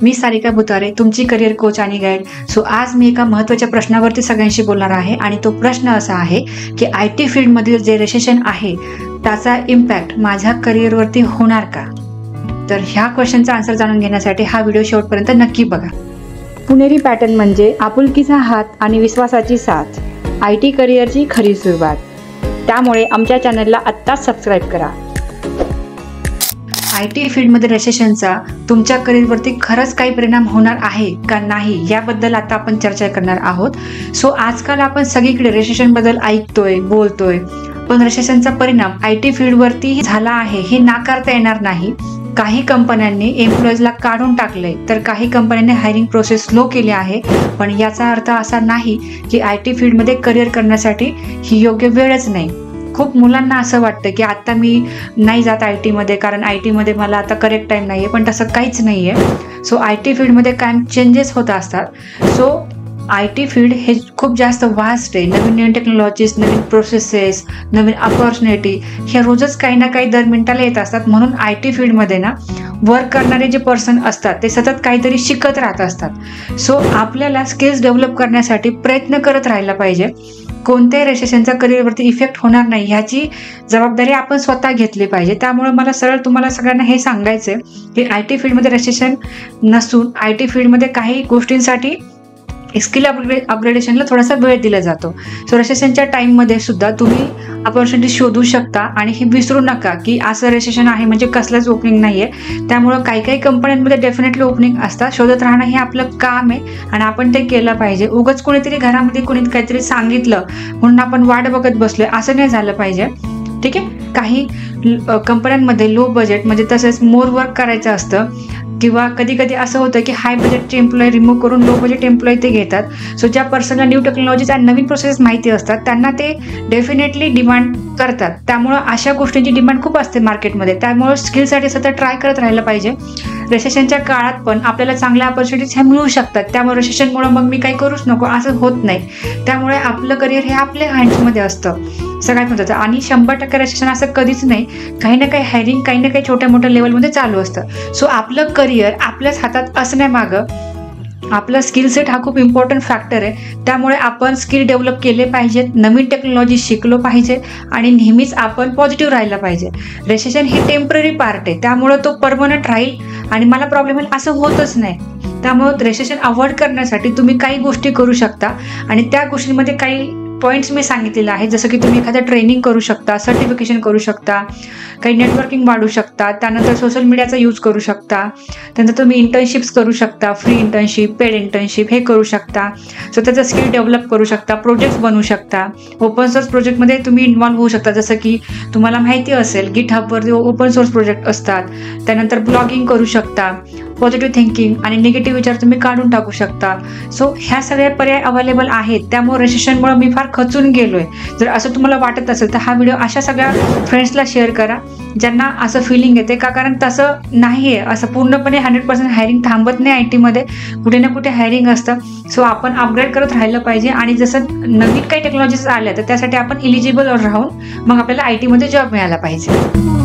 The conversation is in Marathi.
मी सारिका भुतारे, तुमची करिअर कोच आणि गाईड. सो आज मी एका महत्त्वाच्या प्रश्नावरती सगळ्यांशी बोलणार आहे आणि तो प्रश्न असा आहे की IT फील्डमधील जे रिसेशन आहे त्याचा इम्पॅक्ट माझ्या करिअरवरती होणार का? तर ह्या क्वेश्चनचा आन्सर जाणून घेण्यासाठी हा व्हिडिओ शेवटपर्यंत नक्की बघा. पुणेरी पॅटर्न म्हणजे आपुलकीचा हात आणि विश्वासाची साथ, IT करिअरची खरी सुरुवात. त्यामुळे आमच्या चॅनलला आत्ताच सबस्क्राईब करा. IT फील्डमध्ये रिसेशनचा तुमच्या करिअरवरती खरंच काही परिणाम होणार आहे का नाही याबद्दल आता आपण चर्चा करणार आहोत. सो आजकाल आपण सगळीकडे रिसेशनबद्दल ऐकतोय, बोलतोय, पण रिसेशनचा परिणाम IT फील्डवरती झाला आहे हे नाकारता येणार नाही. काही कंपन्यांनी एम्प्लॉईजला काढून टाकले तर काही कंपन्यांनी हायरिंग प्रोसेस स्लो केली आहे. पण याचा अर्थ असा नाही की IT फील्डमध्ये करिअर करण्यासाठी ही योग्य वेळच नाही. खूप मुलांना असं वाटतं की आत्ता मी नाही जात IT मध्ये कारण IT मध्ये मला आता करेक्ट टाईम नाही आहे, पण तसं काहीच नाही आहे. सो IT फील्डमध्ये कायम चेंजेस होत असतात. सो IT फील्ड हे खूप जास्त वास्ट आहे. नवीन टेक्नॉलॉजीज, नवीन प्रोसेसेस, नवीन अपॉर्च्युनिटी ह्या रोजच काही ना काही दर मिनिटाला येत असतात. म्हणून IT फील्डमध्ये ना वर्क करणारे जे पर्सन असतात ते सतत काहीतरी शिकत राहत असतात. सो आपल्याला स्किल्स डेव्हलप करण्यासाठी प्रयत्न करत राहायला पाहिजे. कोणत्याही रिसेशनचा करिअरवरती इफेक्ट होणार नाही ह्याची जबाबदारी आपण स्वतः घेतली पाहिजे. त्यामुळे मला सरळ तुम्हाला सगळ्यांना हे सांगायचं आहे की IT फील्डमध्ये रिसेशन नसून IT फील्डमध्ये काही गोष्टींसाठी स्किल अपग्रेडेशनला थोडासा वेळ दिला जातो. सो रिसेशनच्या टाईममध्ये सुद्धा तुम्ही अपॉर्च्युनिटी शोधू शकता आणि हे विसरू नका की असं रिसेशन आहे म्हणजे कसलंच ओपनिंग नाही आहे. त्यामुळं काही कंपन्यांमध्ये डेफिनेटली ओपनिंग असतात. शोधत राहणं हे आपलं काम आहे आणि आपण ते केलं पाहिजे. उगाच कोणीतरी घरामध्ये कोणी काहीतरी सांगितलं म्हणून आपण वाट बघत बसलोय असं नाही झालं पाहिजे. ठीक आहे. काही कंपन्यांमध्ये लो बजेट म्हणजे तसंच मोर वर्क करायचं असतं किंवा कधी कधी असं होतं की हाय बजेटचे एम्प्लॉई रिमूव्ह करून लो बजेट एम्प्लॉई ते घेतात. सो ज्या पर्सनला न्यू टेक्नॉलॉजीज आणि नवीन प्रोसेस माहिती असतात त्यांना ते डेफिनेटली डिमांड करतात. त्यामुळं अशा गोष्टींची डिमांड खूप असते मार्केटमध्ये. त्यामुळे स्किलसाठी सतत ट्राय करत राहिलं पाहिजे. रिसेशनच्या काळात पण आपल्याला चांगल्या ऑपॉर्च्युनिटीज ह्या मिळू शकतात. त्यामुळे रिसेशनमुळे मग मी काही करूच नको असं होत नाही. त्यामुळे आपलं करिअर हे आपल्या हँड्समध्ये असतं सगळ्यात महत्त्वाचं. आणि 100% रिसेशन असं कधीच नाही. काही ना काही हायरिंग काही ना काही छोट्या मोठ्या लेवलमध्ये चालू असतं. सो आपलं करिअर आपल्याच हातात असण्यामागं आपला स्किल सेट हा खूप इम्पॉर्टंट फॅक्टर आहे. त्यामुळे आपण स्किल डेव्हलप केले पाहिजेत, नवीन टेक्नॉलॉजी शिकलो पाहिजे आणि नेहमीच आपण पॉझिटिव्ह राहायला पाहिजे. रिसेशन हे टेम्पररी पार्ट आहे. त्यामुळे तो परमनंट राहील आणि मला प्रॉब्लेम येईल असं होतच नाही. त्यामुळे रिसेशन अवॉइड करण्यासाठी तुम्ही काही गोष्टी करू शकता आणि त्या गोष्टींमध्ये काही पॉईंट्स मी सांगितलेले आहेत. जसं की तुम्ही एखादं ट्रेनिंग करू शकता, सर्टिफिकेशन करू शकता, काही नेटवर्किंग वाढू शकता, त्यानंतर सोशल मीडियाचा यूज करू शकता, त्यानंतर तुम्ही इंटर्नशिप्स करू शकता, फ्री इंटर्नशिप, पेड इंटर्नशिप हे करू शकता. सो त्याचं स्किल डेव्हलप करू शकता, प्रोजेक्ट्स बनवू शकता. ओपन सोर्स प्रोजेक्टमध्ये तुम्ही इन्व्हॉल्व्ह होऊ शकता. जसं की तुम्हाला माहिती असेल GitHubवरती ओपन सोर्स प्रोजेक्ट असतात. त्यानंतर ब्लॉगिंग करू शकता, पॉझिटिव्ह थिंकिंग आणि निगेटिव्ह विचार तुम्ही काढून टाकू शकता. सो ह्या सगळ्या पर्याय अवेलेबल आहेत. त्यामुळे रिसेशनमुळे मी फार खचून गेलोय जर असं तुम्हाला वाटत असेल तर हा व्हिडिओ अशा सगळ्या फ्रेंड्सला शेअर करा ज्यांना असं फिलिंग येते. का कारण तसं नाही आहे. असं पूर्णपणे 100% हायरिंग थांबत नाही. IT मध्ये कुठे ना कुठे हायरिंग असतं. सो आपण अपग्रेड करत राहिलं पाहिजे आणि जसं नवीन काही टेक्नॉलॉजीज आल्या तर त्यासाठी आपण इलिजिबल राहून मग आपल्याला IT मध्ये जॉब मिळाला पाहिजे.